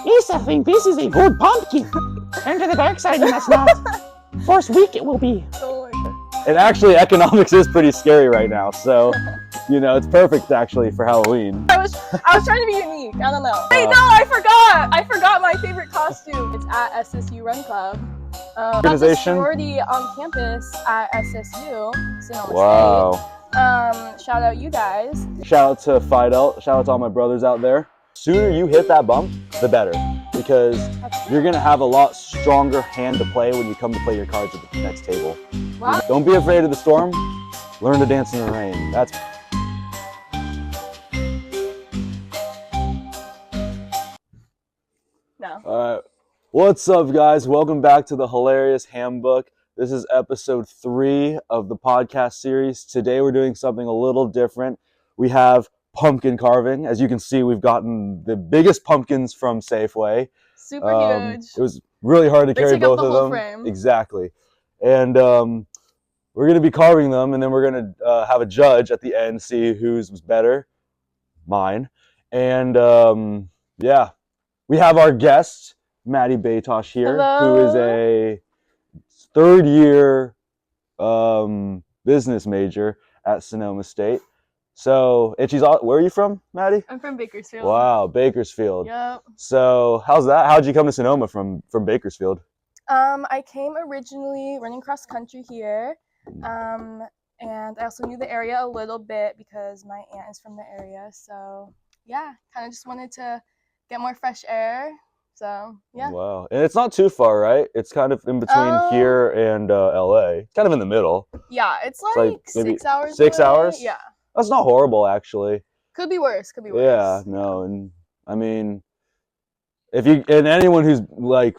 Lisa think this is a good pumpkin. Turn to the dark side, you must not. Force weak it will be. And actually, economics is pretty scary right now, so you know it's perfect actually for Halloween. I was trying to be unique. I don't know. Wait, no, I forgot my favorite costume. It's at SSU Run Club. Organization. Sorority on campus at SSU. Sonoma Wow. State. Shout out you guys. Shout out to Fidel. Shout out to all my brothers out there. Sooner you hit that bump, the better, because you're gonna have a lot stronger hand to play when you come to play your cards at the next table. Wow. Don't be afraid of the storm. Learn to dance in the rain. That's No. all right. What's up, guys? Welcome back to the hilarious Handbook. This is episode 3 of the podcast series. Today we're doing something a little different. We have pumpkin carving. As you can see, we've gotten the biggest pumpkins from Safeway. Super huge. It was really hard to carry take up both the of whole them. frame. Exactly. And we're going to be carving them, and then we're going to have a judge at the end, see whose was better. Mine. And yeah, we have our guest, Maddie Baytosh here. Hello. Who is a third-year business major at Sonoma State. So, and where are you from, Maddie? I'm from Bakersfield. Wow, Bakersfield. Yep. So, how's that? How'd you come to Sonoma from Bakersfield? I came originally running cross country here. And I also knew the area a little bit because my aunt is from the area. So, yeah, kind of just wanted to get more fresh air. So, yeah. Wow. And it's not too far, right? It's kind of in between here and LA. It's kind of in the middle. Yeah, it's like maybe 6 hours 6 away. hours? Yeah. That's not horrible, actually. Could be worse. Yeah, no. And I mean, and anyone who's like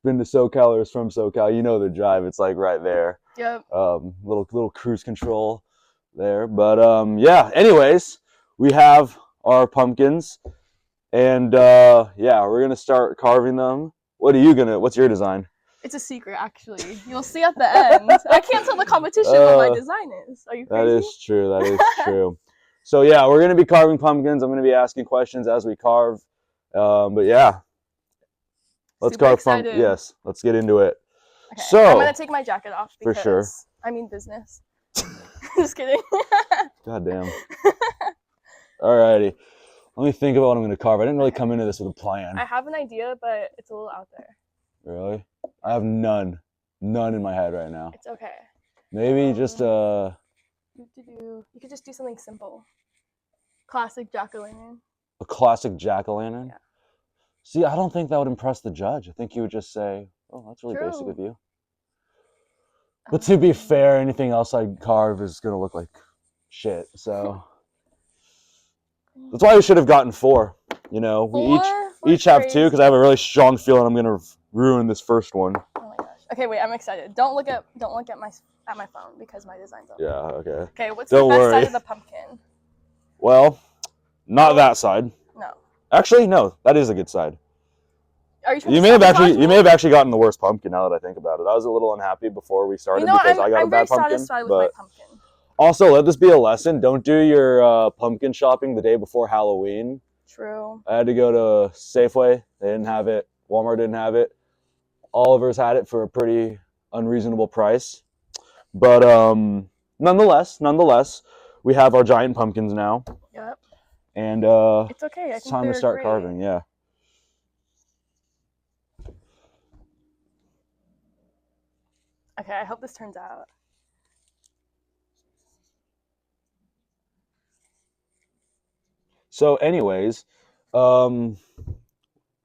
been to SoCal or is from SoCal, you know the drive. It's like right there. Yep. Little cruise control there. But yeah, anyways, we have our pumpkins. And yeah, we're gonna start carving them. What's your design? It's a secret, actually. You'll see at the end. I can't tell the competition what my design is. Are you crazy? That is true. That is true. So yeah, we're gonna be carving pumpkins. I'm gonna be asking questions as we carve. But yeah, let's carve pumpkins. Yes, let's get into it. Okay. So I'm gonna take my jacket off because for sure. I mean business. Just kidding. God damn. Alrighty. Let me think about what I'm going to carve. I didn't really come into this with a plan. I have an idea, but it's a little out there. Really? I have none in my head right now. It's okay. Maybe just You could just do something simple. Classic jack-o'-lantern. a classic jack-o'-lantern? Yeah. See, I don't think that would impress the judge. I think he would just say, oh, that's really True. basic of you. But to be fair, anything else I carve is going to look like shit, so... That's why we should have gotten 4. You know, we each have 2 because I have a really strong feeling I'm gonna ruin this first one. Oh my gosh. Okay, wait. I'm excited. Don't look at my phone because my design's up. Yeah. Okay. Okay. What's Don't the best worry. side of the pumpkin? Well, not that side. No. Actually, no. That is a good side. Are you? You may have actually gotten the worst pumpkin. Now that I think about it, I was a little unhappy before we started because I got a bad pumpkin. I'm very satisfied with my pumpkin. Also, let this be a lesson. Don't do your pumpkin shopping the day before Halloween. True. I had to go to Safeway. They didn't have it. Walmart didn't have it. Oliver's had it for a pretty unreasonable price. But nonetheless, we have our giant pumpkins now. Yep. And it's okay. it's time to start carving. Yeah. Okay, I hope this turns out. So, anyways, what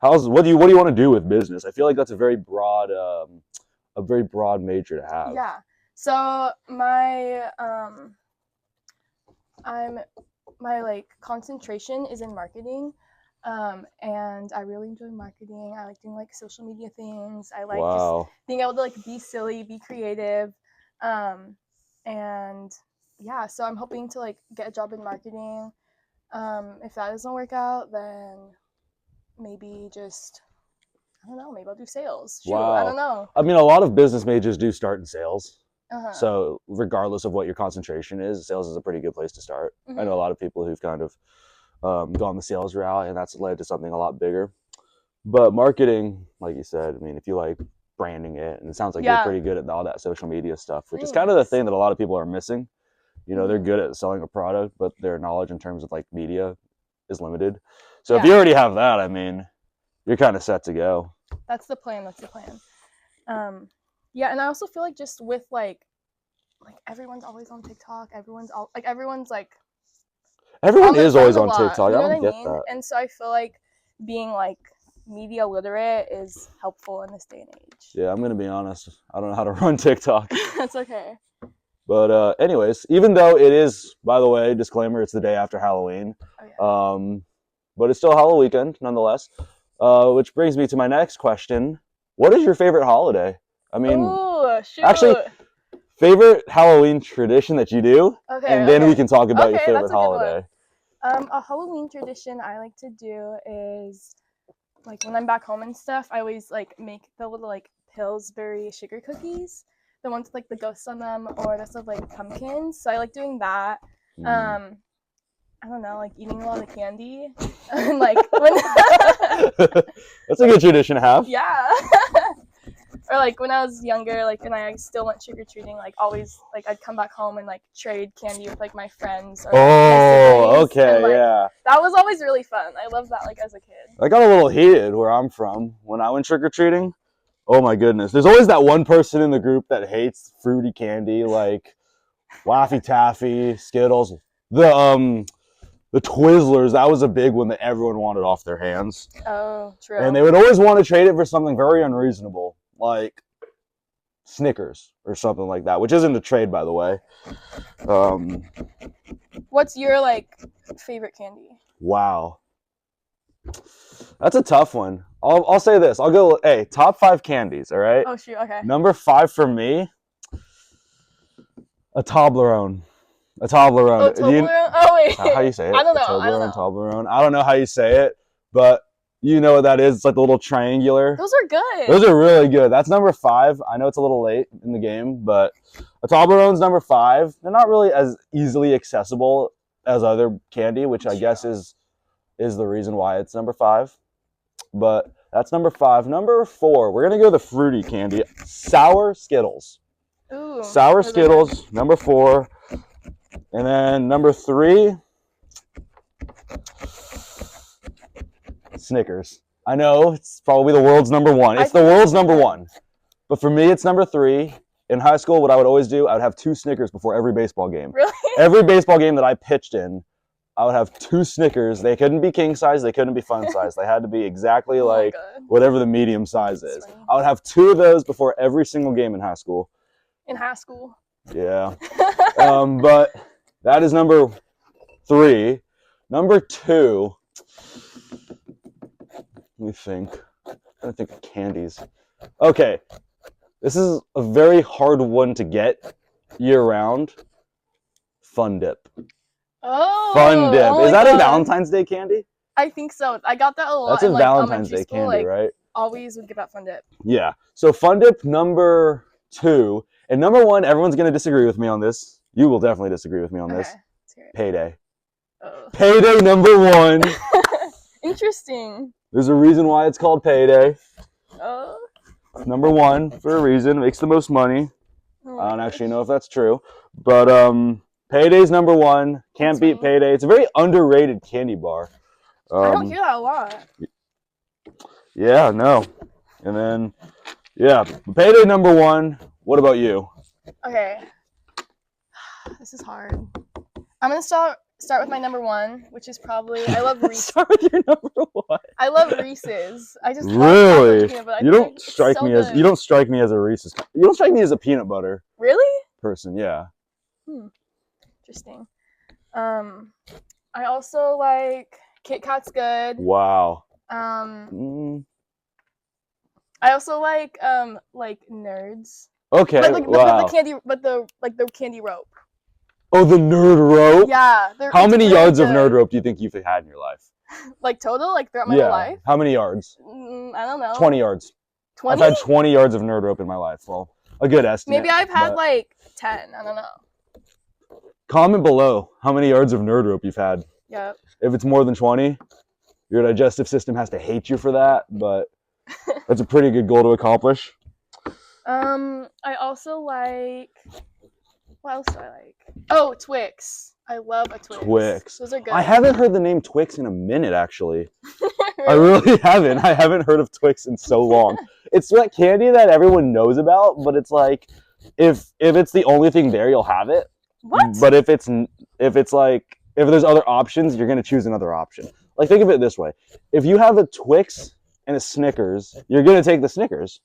do you want to do with business? I feel like that's a very broad major to have. Yeah. So my like concentration is in marketing, and I really enjoy marketing. I like doing like social media things. I like just being able to like be silly, be creative, and yeah. So I'm hoping to like get a job in marketing. If that doesn't work out, then maybe I don't know, maybe I'll do sales. Shoot, wow. I don't know. I mean, a lot of business majors do start in sales. Uh-huh. So regardless of what your concentration is, sales is a pretty good place to start. Mm-hmm. I know a lot of people who've kind of gone the sales route, and that's led to something a lot bigger. But marketing, like you said, I mean, if you like branding it, and it sounds like you're pretty good at all that social media stuff, which is kind of the thing that a lot of people are missing. You know, they're good at selling a product, but their knowledge in terms of like media is limited. So if you already have that, I mean, you're kind of set to go. That's the plan. Yeah, and I also feel like just with like everyone's always on TikTok. Everyone is always on TikTok. You know I don't get mean? that. And so I feel like being like media literate is helpful in this day and age. Yeah, I'm gonna be honest. I don't know how to run TikTok. That's okay. But anyways, even though it is, by the way, disclaimer, it's the day after Halloween. Oh, yeah. But it's still Halloween weekend nonetheless. Which brings me to my next question: what is your favorite holiday? I mean, actually, favorite Halloween tradition that you do, and then we can talk about your favorite holiday. A Halloween tradition I like to do is like when I'm back home and stuff, I always like make the little like Pillsbury sugar cookies, the ones with like the ghosts on them, or the stuff like pumpkins. So I like doing that. I don't know, like eating a lot of candy, and like when that's a good tradition to have. Yeah. Or like when I was younger, like and I still went trick or treating, like always like I'd come back home and like trade candy with like my friends. Or, my okay, and, like, yeah. That was always really fun. I loved that like as a kid. I got a little heated where I'm from when I went trick or treating. Oh my goodness, there's always that one person in the group that hates fruity candy like Laffy Taffy, Skittles, the Twizzlers. That was a big one that everyone wanted off their hands. Oh, true. And they would always want to trade it for something very unreasonable, like Snickers or something like that, which isn't a trade, by the way. What's your like favorite candy? Wow, that's a tough one. I'll say this. I'll go. Hey, top 5 candies. All right. Oh shoot. Okay. Number 5 for me, a Toblerone. A Toblerone. Oh, Toblerone? Oh wait. How you say it? I don't know. Toblerone. I don't know how you say it, but you know what that is. It's like the little triangular. Those are good. Those are really good. That's number 5. I know it's a little late in the game, but a Toblerone's number 5. They're not really as easily accessible as other candy, which I guess is the reason why it's number 5. But that's number 5. Number 4, we're gonna go the fruity candy, sour Skittles. Ooh, sour Skittles, number 4. And then number 3, Snickers. I know it's probably the world's number 1. It's the world's number 1. But for me, it's number 3. In high school, what I would always do, I would have 2 Snickers before every baseball game. Really? Every baseball game that I pitched in, I would have 2 Snickers. They couldn't be king size. They couldn't be fun size. They had to be exactly like whatever the medium size is. I would have 2 of those before every single game in high school. In high school? Yeah. But that is number 3. Number 2, let me think. I'm trying to think of candies. Okay. This is a very hard one to get year-round. Fun Dip. Oh, Fun Dip. Is that a Valentine's Day candy? I think so. I got that a lot. That's a Valentine's Day candy, right? Always would give out Fun Dip. Yeah. So Fun Dip number 2. And number 1, everyone's going to disagree with me on this. You will definitely disagree with me on this. Payday. Oh. Payday number 1. Interesting. There's a reason why it's called Payday. Oh. Number 1 for a reason. Makes the most money. I don't actually know if that's true. But Payday's number 1. Can't beat Payday. It's a very underrated candy bar. I don't hear that a lot. Yeah, no. And then, yeah, Payday number 1. What about you? Okay. This is hard. I'm going to start with my number 1, which is probably, I love Reese's. Start with your number 1. I love Reese's. I just really? You don't strike me as a Reese's. You don't strike me as a peanut butter. Really? Person, yeah. Interesting. I also like Kit Kat's good. Wow. I also like Nerds. Okay. The candy, but the candy rope. Oh, the Nerd Rope? Yeah. How many yards of Nerd Rope do you think you've had in your life? Like total? Like throughout my whole life? How many yards? I don't know. 20 yards. 20? I've had 20 yards of Nerd Rope in my life. Well, a good estimate. Maybe I've had like 10. I don't know. Comment below how many yards of Nerd Rope you've had. Yep. If it's more than 20, your digestive system has to hate you for that, but that's a pretty good goal to accomplish. I also like, what else do I like? Oh, Twix. I love a Twix. Twix. Those are good. I haven't heard the name Twix in a minute, actually. I really haven't. I haven't heard of Twix in so long. It's that candy that everyone knows about, but it's like, if it's the only thing there, you'll have it. What? But if there's other options, you're gonna choose another option. Like, think of it this way: if you have a Twix and a Snickers, you're gonna take the Snickers.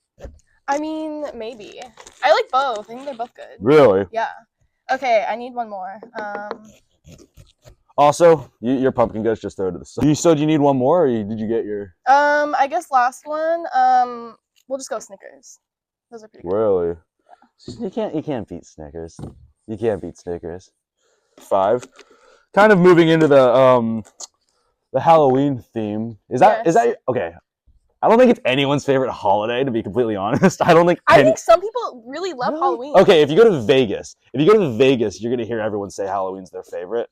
I mean, maybe. I like both. I think they're both good. Really? Yeah. Okay, I need one more. Also, your pumpkin guts just throw to the side. So do you need one more, or did you get your? I guess last one. We'll just go Snickers. Those are pretty good. Really? Yeah. You can't beat Snickers. You can't beat Snickers. 5. Kind of moving into the Halloween theme. Is that okay? I don't think it's anyone's favorite holiday, to be completely honest. I think some people really love Halloween. Okay, if you go to Vegas, you're gonna hear everyone say Halloween's their favorite.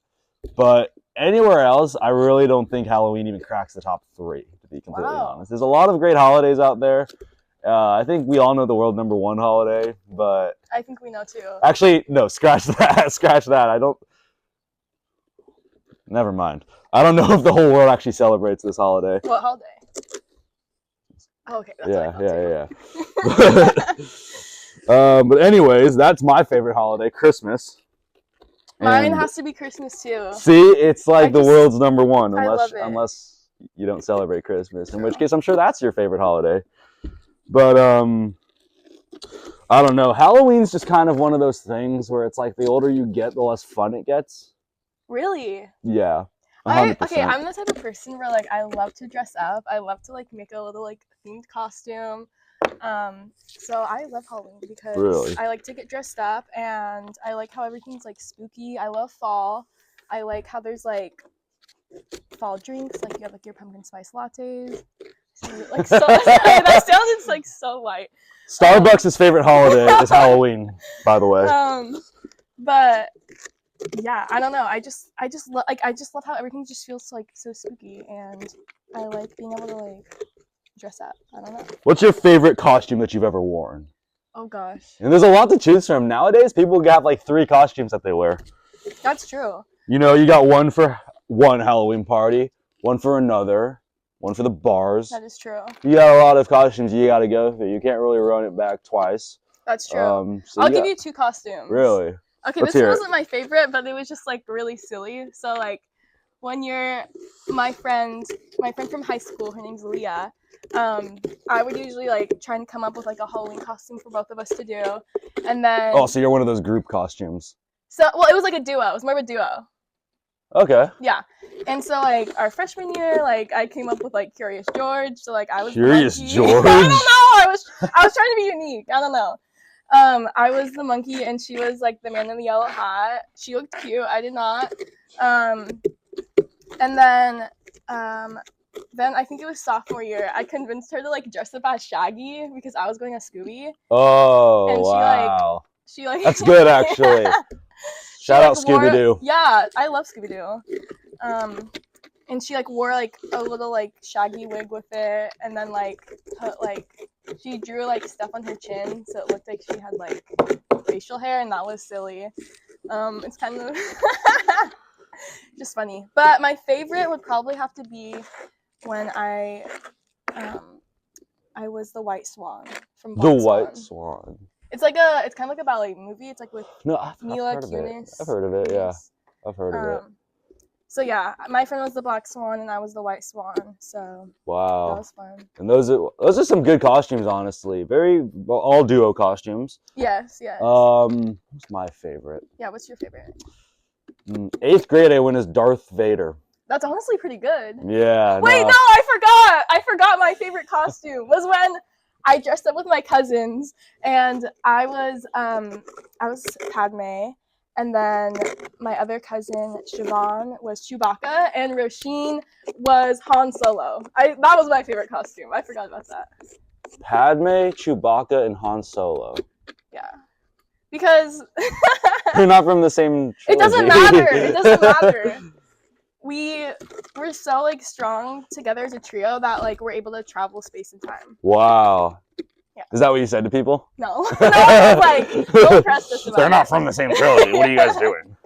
But anywhere else, I really don't think Halloween even cracks the top 3, to be completely honest. There's a lot of great holidays out there. I think we all know the world #1 holiday, but I think we know too. Actually, no, scratch that. Scratch that. Never mind. I don't know if the whole world actually celebrates this holiday. What holiday? Oh, okay. That's Yeah. But anyways, that's my favorite holiday, Christmas. Mine has to be Christmas too. See, it's like the world's #1, unless you don't celebrate Christmas, in which case I'm sure that's your favorite holiday. But I don't know. Halloween's just kind of one of those things where it's like the older you get, the less fun it gets. Really? Yeah. 100%. I'm the type of person where like I love to dress up. I love to like make a little like themed costume. So I love Halloween because I like to get dressed up, and I like how everything's like spooky. I love fall. I like how there's like fall drinks, like you have like your pumpkin spice lattes. Like so, that sounds like so white. Starbucks' favorite holiday is Halloween, by the way. But yeah, I don't know. I just love how everything just feels like so spooky, and I like being able to like dress up. I don't know. What's your favorite costume that you've ever worn? Oh gosh. And there's a lot to choose from nowadays. People got like 3 costumes that they wear. That's true. You know, you got one for one Halloween party, one for another, one for the bars. That is true. You got a lot of costumes you got to go through. You can't really run it back twice. That's true. I'll give you 2 costumes. Really? Okay, this wasn't my favorite, but it was just like really silly. So like one year, my friend from high school, her name's Leah. I would usually like try and come up with like a Halloween costume for both of us to do, and then. Oh, so you're one of those group costumes. So well, it was like a duo. It was more of a duo. Okay. Yeah, and so like our freshman year, like I came up with like Curious George. So like I was Curious George. I don't know. I was trying to be unique. I don't know. I was the monkey, and she was like the man in the yellow hat. She looked cute. I did not. And then I think it was sophomore year, I convinced her to like dress up as Shaggy because I was going as Scooby. Oh, and wow. She That's good, actually. Shout out Scooby-Doo. Yeah, I love Scooby-Doo. And she like wore like a little like Shaggy wig with it, and then like put like she drew like stuff on her chin so it looked like she had like facial hair, and that was silly. It's kind of just funny. But my favorite would probably have to be when I was the White Swan from Black White Swan. It's kind of like a ballet movie. It's like with Mila Kunis. I've heard of it. Yeah, I've heard of it. So yeah, my friend was the Black Swan and I was the White Swan. So wow, that was fun. And those are some good costumes, honestly. All duo costumes. Yes. What's my favorite? Yeah, what's your favorite? 8th grade, I went as Darth Vader. That's honestly pretty good. Yeah. Wait, no, I forgot. I forgot my favorite costume was when I dressed up with my cousins, and I was Padme, and then my other cousin Siobhan was Chewbacca, and Roisin was Han Solo. That was my favorite costume. I forgot about that. Padme, Chewbacca, and Han Solo. Yeah, because they're not from the same trilogy. It doesn't matter. we're so like strong together as a trio that like we're able to travel space and time. Wow. Yeah. Is that what you said to people? No. No, I'm like, don't press this about They're not it. from the same trilogy. What are you guys doing?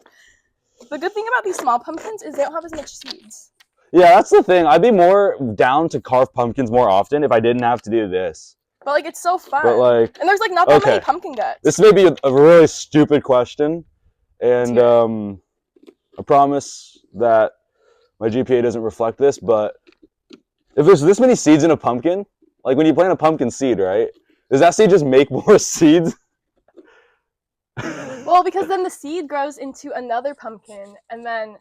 The good thing about these small pumpkins is they don't have as much seeds. Yeah, that's the thing. I'd be more down to carve pumpkins more often if I didn't have to do this. But like it's so fun. But like, and there's like not that many pumpkin guts. This may be a really stupid question, and I promise that my GPA doesn't reflect this, but if there's this many seeds in a pumpkin, like when you plant a pumpkin seed, right? Does that seed just make more seeds? Well, because then the seed grows into another pumpkin, and then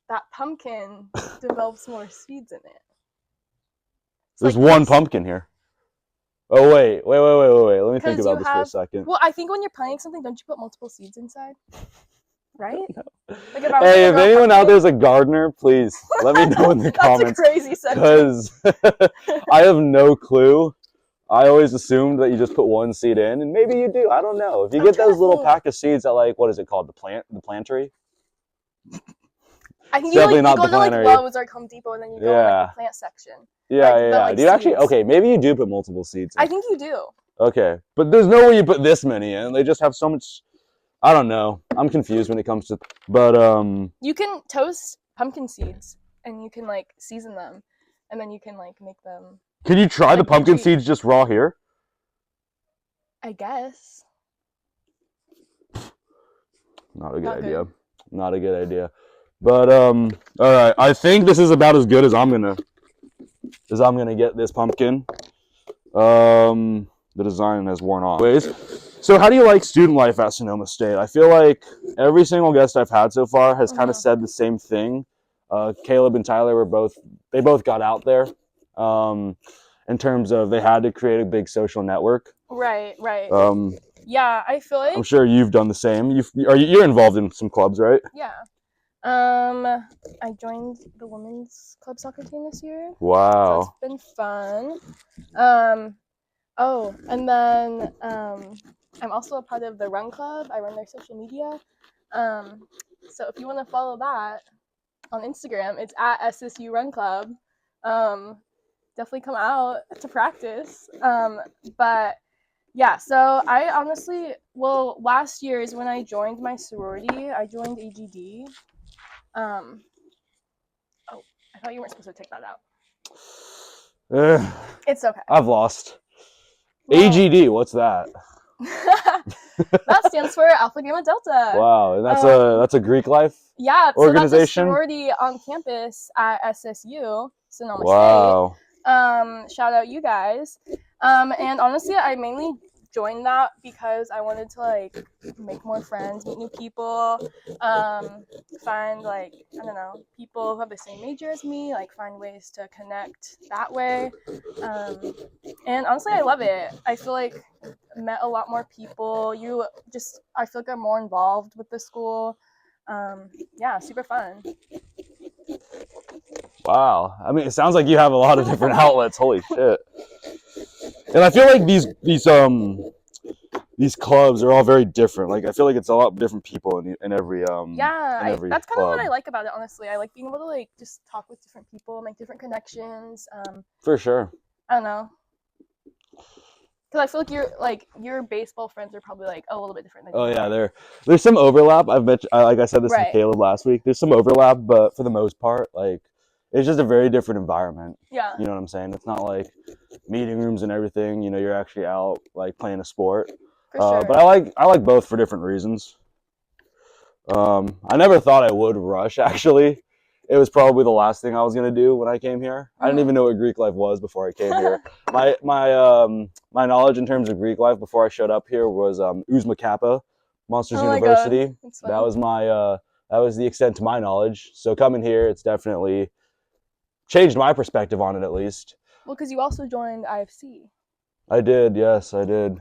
that pumpkin develops more seeds in it. There's like one pumpkin here. Oh, wait. Let me think about this for a second. Well, I think when you're planting something, don't you put multiple seeds inside? Right? No. Like hey, if anyone out there's a gardener, please let me know in the comments. That's a crazy sentence. Because I have no clue. I always assumed that you just put one seed in, and maybe you do. I don't know. If you get those little pack of seeds at like, what is it called? The plantery? I think you, like, you go to like Lowe's or Home Depot, and then you go in like the plant section. Yeah. Like, do you actually? Okay, maybe you do put multiple seeds in. I think you do. Okay, but there's no way you put this many in. They just have so much. I don't know. I'm confused when it comes to. But you can toast pumpkin seeds, and you can like season them, and then you can like make them. Can you try the pumpkin seeds just raw here? I guess. Not a good idea. Not a good idea. But all right. I think this is about as good as I'm gonna get this pumpkin. The design has worn off. So how do you like student life at Sonoma State? I feel like every single guest I've had so far has kind of said the same thing. Caleb and Tyler both got out there. In terms of they had to create a big social network. Right. Yeah, I feel like I'm sure you've done the same. You're involved in some clubs, right? Yeah. I joined the women's club soccer team this year. Wow. So it's been fun. Oh, and then I'm also a part of the Run Club. I run their social media. So if you want to follow that on Instagram, it's at SSU Run Club. Definitely come out to practice. But yeah, so I honestly, last year is when I joined my sorority. I joined AGD. Oh, I thought you weren't supposed to take that out. It's okay. I've lost. Well, AGD, what's that? That stands for Alpha Gamma Delta. Wow, and that's a Greek life organization? So that's a sorority on campus at SSU, Sonoma State. Shout out you guys. And honestly, I mainly joined that because I wanted to like make more friends, meet new people, find like, I don't know, people who have the same major as me, like find ways to connect that way. And honestly, I love it. I feel like I met a lot more people. I feel like I'm more involved with the school. Yeah, super fun. Wow. I mean, it sounds like you have a lot of different outlets. Holy shit. And I feel like these clubs are all very different. Like I feel like it's a lot of different people in every that's kind of club. what I like about it, honestly. I like being able to like just talk with different people, make different connections. For sure. I don't know. Because I feel like your baseball friends are probably like a little bit different than yeah, there's some overlap. Like I said this to Caleb last week. There's some overlap, but for the most part, like it's just a very different environment. Yeah. You know what I'm saying? It's not like meeting rooms and everything. You know, you're actually out like playing a sport. For sure. But I like both for different reasons. I never thought I would rush. Actually, it was probably the last thing I was gonna do when I came here. I didn't even know what Greek life was before I came here. My knowledge in terms of Greek life before I showed up here was Uzma Kappa, Monsters University. That was that was the extent to my knowledge. So coming here, it's definitely changed my perspective on it, at least. Well, because you also joined IFC. I did, yes, I did,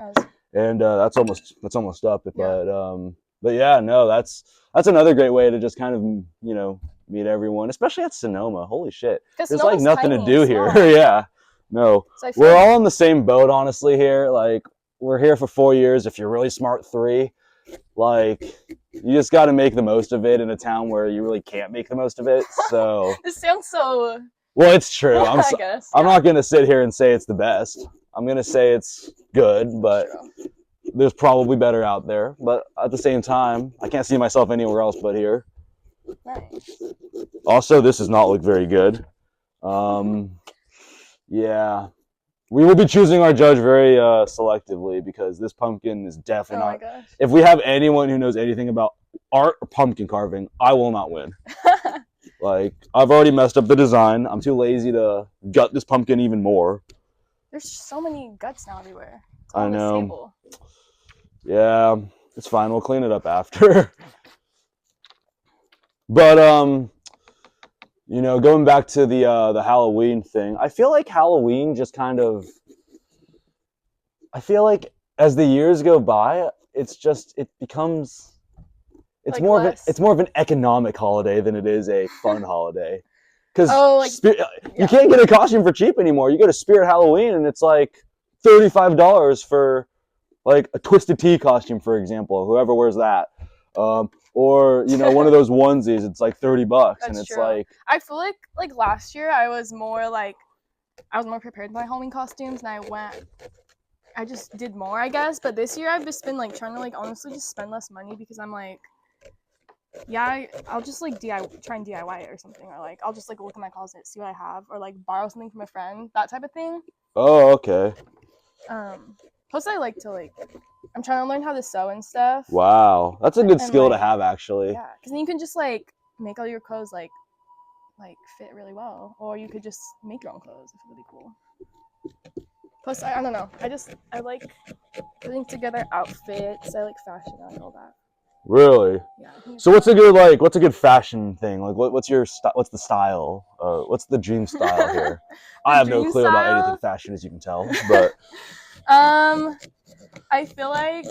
and that's almost up. But yeah, no, that's another great way to just kind of meet everyone, especially at Sonoma. Holy shit, there's like nothing to do here. Yeah, no, so we're all in the same boat, honestly. Here, like we're here for 4 years. If you're really smart, 3. like, you just got to make the most of it in a town where you really can't make the most of it. So This sounds so. well, it's true. I'm I guess. I'm not gonna sit here and say it's the best. I'm gonna say it's good, but True. there's probably better out there. But at the same time, I can't see myself anywhere else but here. Nice. Also, this does not look very good. Yeah, we will be choosing our judge very selectively because this pumpkin is definitely Oh my not. gosh. If we have anyone who knows anything about art or pumpkin carving, I will not win. Like, I've already messed up the design. I'm too lazy to gut this pumpkin even more. There's so many guts now everywhere. It's I all know. unstable. Yeah, it's fine. We'll clean it up after. But you know, going back to the Halloween thing, I feel like Halloween just kind of. I feel like as the years go by, it becomes. It's Like more less. it's more of an economic holiday than it is a fun holiday. Because you can't get a costume for cheap anymore. You go to Spirit Halloween and it's like $35 for like a Twisted Tea costume, for example. Whoever wears that. Or, you know, one of those onesies, it's like $30. That's And it's true. like, I feel like last year I was more prepared with my Halloween costumes, and I just did more, I guess. But this year I've just been like trying to like honestly just spend less money because I'm like, yeah, I'll just like try and DIY it or something, or like I'll just like look in my closet, see what I have, or like borrow something from a friend, that type of thing. oh, okay. Plus I like to I'm trying to learn how to sew and stuff. Wow. That's a good And, skill to like, have, actually. Yeah, because then you can just like make all your clothes like fit really well, or you could just make your own clothes. It's really cool. Plus, I don't know. I like putting together outfits. I like fashion. I like all that. Really? Yeah. So what's a good fashion thing? Like what's the style? What's the dream style here? I have no dream clue about style? anything fashion, as you can tell, but I feel like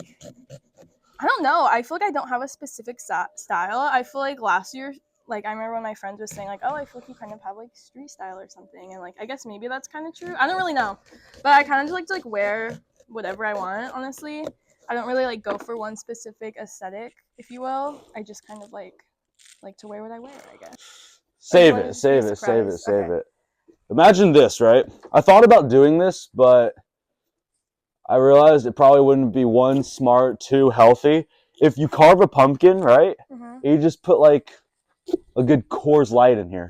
I don't know. I feel like I don't have a specific style. I feel like last year, like I remember when my friends were saying like, "Oh, I feel like you kind of have like street style or something," and like I guess maybe that's kind of true. I don't really know, but I kind of just like to like wear whatever I want. Honestly, I don't really like go for one specific aesthetic, if you will. I just kind of like to wear what I wear, I guess. Save it. Imagine this, right? I thought about doing this, but I realized it probably wouldn't be one, smart, two, healthy. If you carve a pumpkin, right? Mm-hmm. You just put like a good Coors Light in here.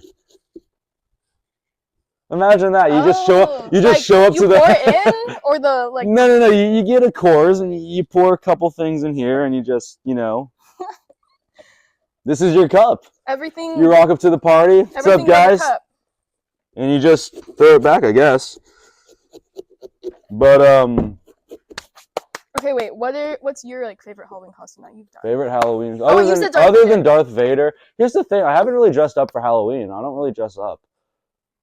Imagine that. You just show up. You just show up to the. You pour it in, or the like. No. You get a Coors and you pour a couple things in here, and you just, you know. This is your cup. Everything. You rock up to the party. What's up, guys? And you just throw it back, I guess. But Okay, wait. What's your like favorite Halloween costume that you've done? Favorite Halloween? Other than Darth Vader. Here's the thing. I haven't really dressed up for Halloween. I don't really dress up.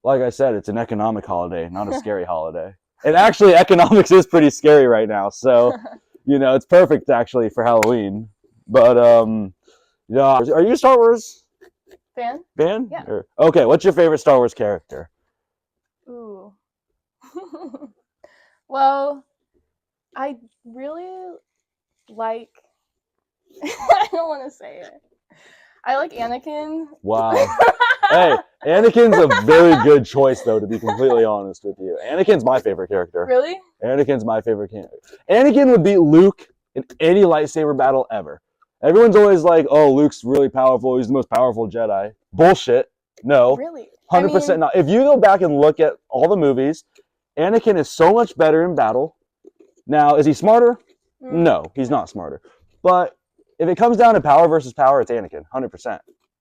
Like I said, it's an economic holiday, not a scary holiday. And actually, economics is pretty scary right now. So, you know, it's perfect actually for Halloween. But yeah, are you a Star Wars fan? Yeah. Okay, what's your favorite Star Wars character? Ooh. Well, I really like. I don't want to say it. I like Anakin. Wow. Hey, Anakin's a very good choice, though, to be completely honest with you. Anakin's my favorite character. Really? Anakin's my favorite character. Anakin would beat Luke in any lightsaber battle ever. Everyone's always like, oh, Luke's really powerful. He's the most powerful Jedi. Bullshit. No. Really? 100% not. If you go back and look at all the movies, Anakin is so much better in battle. Now, is he smarter? No, he's not smarter. But if it comes down to power versus power, it's Anakin. 100%.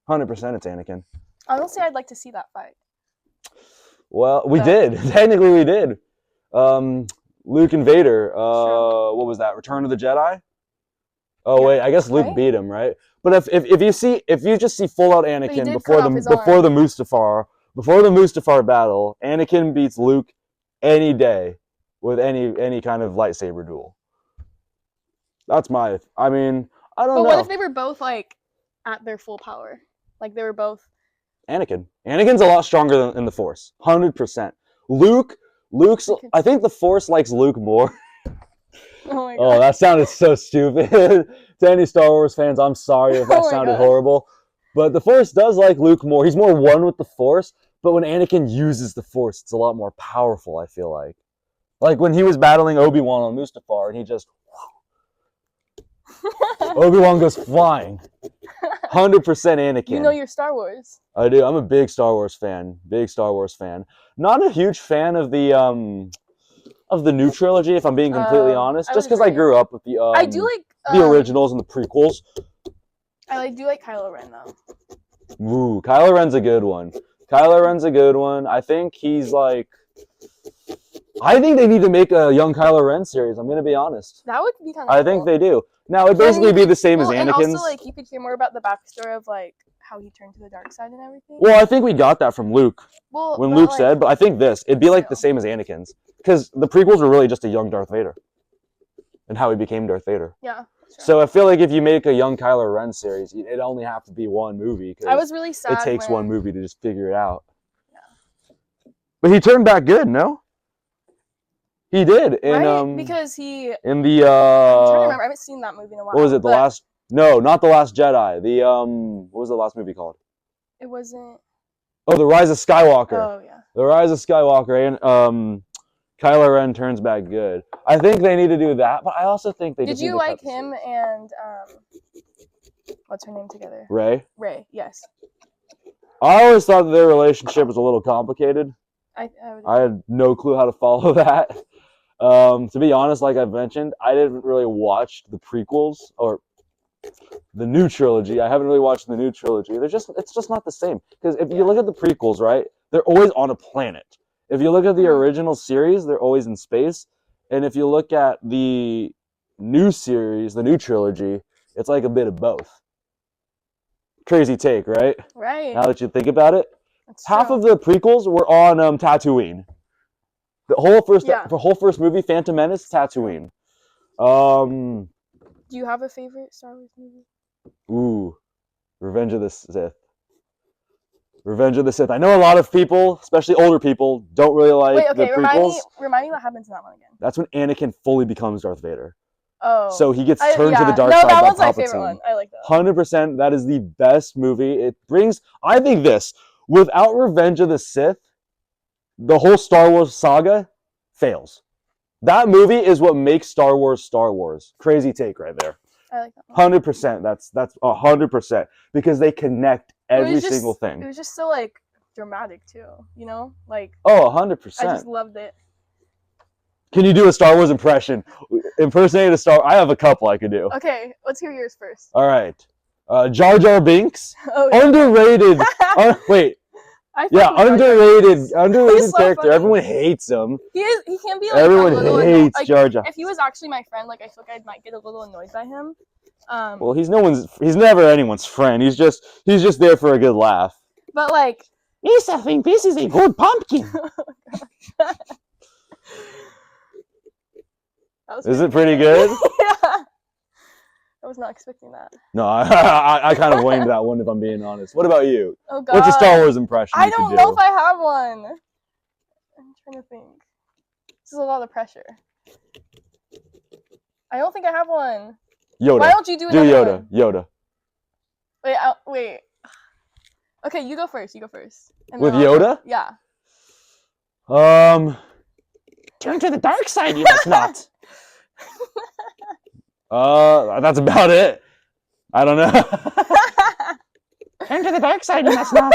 100% it's Anakin. Honestly, I'd like to see that fight. Well, we did. Technically, we did. Luke and Vader. What was that? Return of the Jedi? Oh, yeah. Wait. I guess Luke beat him, right? But if you just see full out Anakin before the Mustafar battle, Anakin beats Luke any day with any kind of lightsaber duel. That's my. I mean, I don't know. But what if they were both like at their full power? Like they were both. Anakin's a lot stronger in the Force. 100%. Luke's. I think the Force likes Luke more. Oh my Oh, god. that sounded so stupid. To any Star Wars fans, I'm sorry if that Oh my sounded God. horrible. But the Force does like Luke more. He's more one with the Force. But when Anakin uses the Force, it's a lot more powerful, I feel like. Like when he was battling Obi-Wan on Mustafar, and he just... Obi-Wan goes flying. 100% Anakin. You know your Star Wars. I do. I'm a big Star Wars fan. Big Star Wars fan. Not a huge fan of the new trilogy, if I'm being completely honest. Just because I grew up with the I do like the originals and the prequels. I do like Kylo Ren though. Ooh, Kylo Ren's a good one. Kylo Ren's a good one. I think he's like... I think they need to make a young Kylo Ren series. I'm gonna be honest. That would be kind of I think they do. Now it'd basically be the same as And Anakin's. also, like, you could hear more about the backstory of like how he turned to the dark side and everything. Well, I think we got that from Luke. Well, When Luke said, but I think it'd be like the still. same as Anakin's. Because the prequels were really just a young Darth Vader. And how he became Darth Vader. Yeah. Sure. So I feel like if you make a young Kylo Ren series, it'd only have to be one movie. I was really sad. It takes one movie to just figure it out. Yeah. But he turned back good, no? He did. Right? Because he... In the... I'm trying to remember. I haven't seen that movie in a while. What was it? Not The Last Jedi. What was the last movie called? It wasn't... Oh, The Rise of Skywalker. Oh, yeah. The Rise of Skywalker. And Kylo Ren turns back good. I think they need to do that, but I also think they Did just you need to like cut the him series. and... what's her name together? Rey? Rey, yes. I always thought that their relationship was a little complicated. I I had no clue how to follow that. To be honest, like I've mentioned, I didn't really watch the prequels or the new trilogy. I haven't really watched the new trilogy. It's just not the same. Because if you look at the prequels, right, they're always on a planet. If you look at the original series, they're always in space. And if you look at the new series, the new trilogy, it's like a bit of both. Crazy take, right? Right. Now that you think about it. That's Half true. of the prequels were on Tatooine. The whole first movie, Phantom Menace, Tatooine. Do you have a favorite Star Wars movie? Ooh, Revenge of the Sith. Revenge of the Sith. I know a lot of people, especially older people, don't really like the prequels. Remind me what happens in that one again. That's when Anakin fully becomes Darth Vader. Oh. So he gets turned to the dark no, side that by one's my Palpatine. favorite one. I like that. 100%. That is the best movie. It brings, I think this, without Revenge of the Sith, the whole Star Wars saga fails. That movie is what makes Star Wars Star Wars. Crazy take right there. I like that one. 100%. That's 100% because they connect every single thing. It was just so like dramatic too, you know? Like Oh, 100%. I just loved it. Can you do a Star Wars impression? Impersonate a Star. I have a couple I could do. Okay, let's hear yours first. All right. Jar Jar Binks. Oh, yeah. Underrated. Wait. Underrated so character. funny. Everyone hates him. He can be like Everyone a little hates like, Jar Jar. If he was actually my friend, like I feel like I might get a little annoyed by him. Well, he's never anyone's friend. He's just there for a good laugh. But like, I think this is a good pumpkin. Is it pretty good? Yeah. I was not expecting that. No, I kind of blamed that one if I'm being honest. What about you? Oh God. What's a Star Wars impression I you don't could know do? if I have one. I'm trying to think. This is a lot of pressure. I don't think I have one. Yoda. Why don't you do Do another one? Yoda. Wait. Okay, you go first. And With then I'll go. Yoda? Yeah. Turn to the dark side, you must not. That's about it. I don't know. Turn to the dark side, you must not.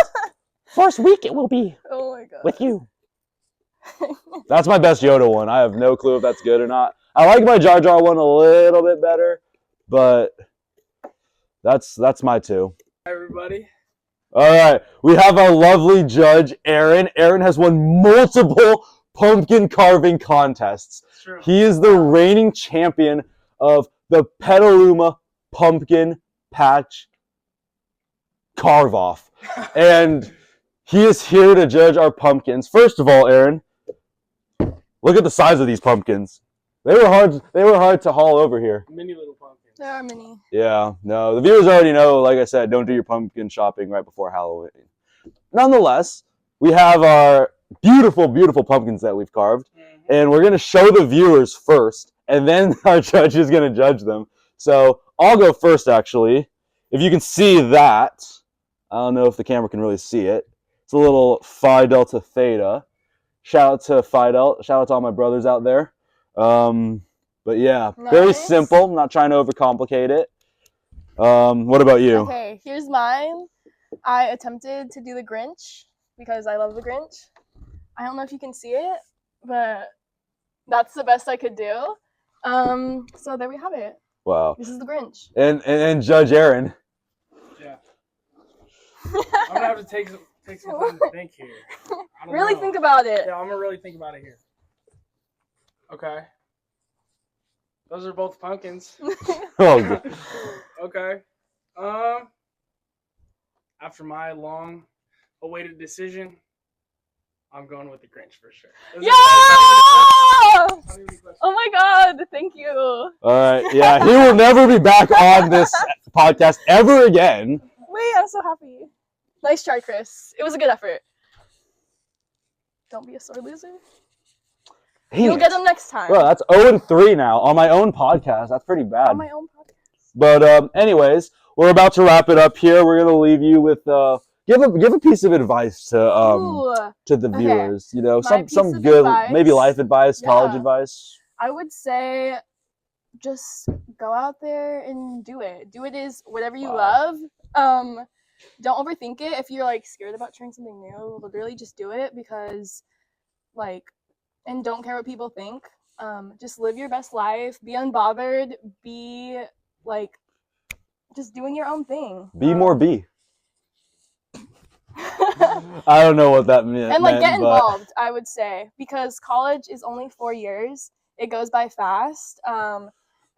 Force weak it will be Oh my God. with you. That's my best Yoda one. I have no clue if that's good or not. I like my Jar Jar one a little bit better, but that's my two. Hi, everybody. All right, we have our lovely judge, Aaron. Aaron has won multiple pumpkin carving contests. True. He is the reigning champion of the Petaluma Pumpkin Patch Carve Off. And he is here to judge our pumpkins. First of all, Aaron, look at the size of these pumpkins. They were hard to haul over here. Mini little pumpkins. There are many. Yeah, no, the viewers already know, like I said, don't do your pumpkin shopping right before Halloween. Nonetheless, we have our beautiful, beautiful pumpkins that we've carved. And we're going to show the viewers first, and then our judge is going to judge them. So I'll go first, actually. If you can see that, I don't know if the camera can really see it. It's a little Phi Delta Theta. Shout out to Phi Delta. Shout out to all my brothers out there. But yeah, very simple. I'm not trying to overcomplicate it. What about you? Okay, here's mine. I attempted to do the Grinch because I love the Grinch. I don't know if you can see it, but that's the best I could do. So there we have it. Wow. This is the Grinch. And Judge Aaron. Yeah. I'm gonna have to take some time to think here. Really think about it. Yeah, I'm gonna really think about it here. Okay. Those are both pumpkins. Oh. Okay. After my long-awaited decision, I'm going with the Grinch for sure. Yeah! Oh my God! Thank you. All right. Yeah, he will never be back on this podcast ever again. Wait, I'm so happy. Nice try, Chris. It was a good effort. Don't be a sore loser. You'll get them next time. Bro, that's 0-3 now on my own podcast. That's pretty bad. On my own podcast. But anyways, we're about to wrap it up here. We're gonna leave you with give a piece of advice to the viewers. You know, some good advice, maybe life advice, college advice. I would say just go out there and do it. Do it is whatever you love. Don't overthink it. If you're like scared about trying something new, literally just do it because like, and don't care what people think. Just live your best life. Be unbothered. Be like, just doing your own thing. Be more B. I don't know what that meant. And like get involved, I would say, because college is only 4 years. It goes by fast.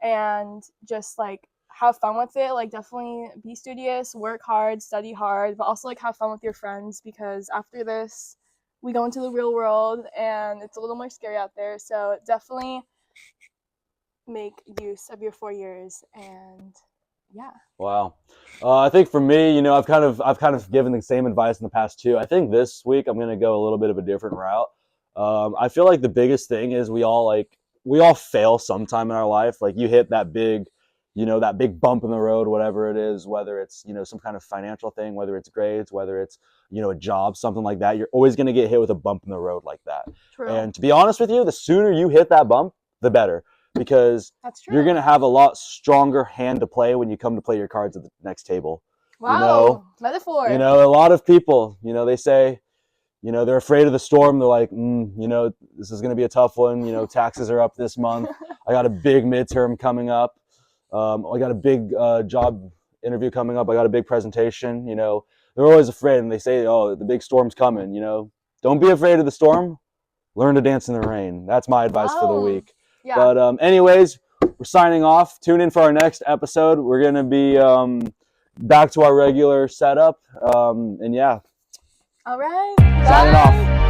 And just like have fun with it. Like definitely be studious, work hard, study hard, but also like have fun with your friends because after this, we go into the real world and it's a little more scary out there. So definitely make use of your 4 years and yeah. Wow. I think for me, you know, I've kind of given the same advice in the past too. I think this week I'm going to go a little bit of a different route. I feel like the biggest thing is we all fail sometime in our life. Like you hit that big, you know, that big bump in the road, whatever it is, whether it's, you know, some kind of financial thing, whether it's grades, whether it's, you know, a job, something like that. You're always going to get hit with a bump in the road like that. True. And to be honest with you, the sooner you hit that bump, the better. Because you're going to have a lot stronger hand to play when you come to play your cards at the next table. Wow, you know? Metaphor. You know, a lot of people, you know, they say, you know, they're afraid of the storm. They're like, you know, this is going to be a tough one. You know, taxes are up this month. I got a big midterm coming up. I got a big job interview coming up. I got a big presentation. You know, they're always afraid. And they say, oh, the big storm's coming. You know, don't be afraid of the storm. Learn to dance in the rain. That's my advice for the week. Yeah. But anyways, we're signing off. Tune in for our next episode. We're going to be back to our regular setup. And yeah. All right. Signing off.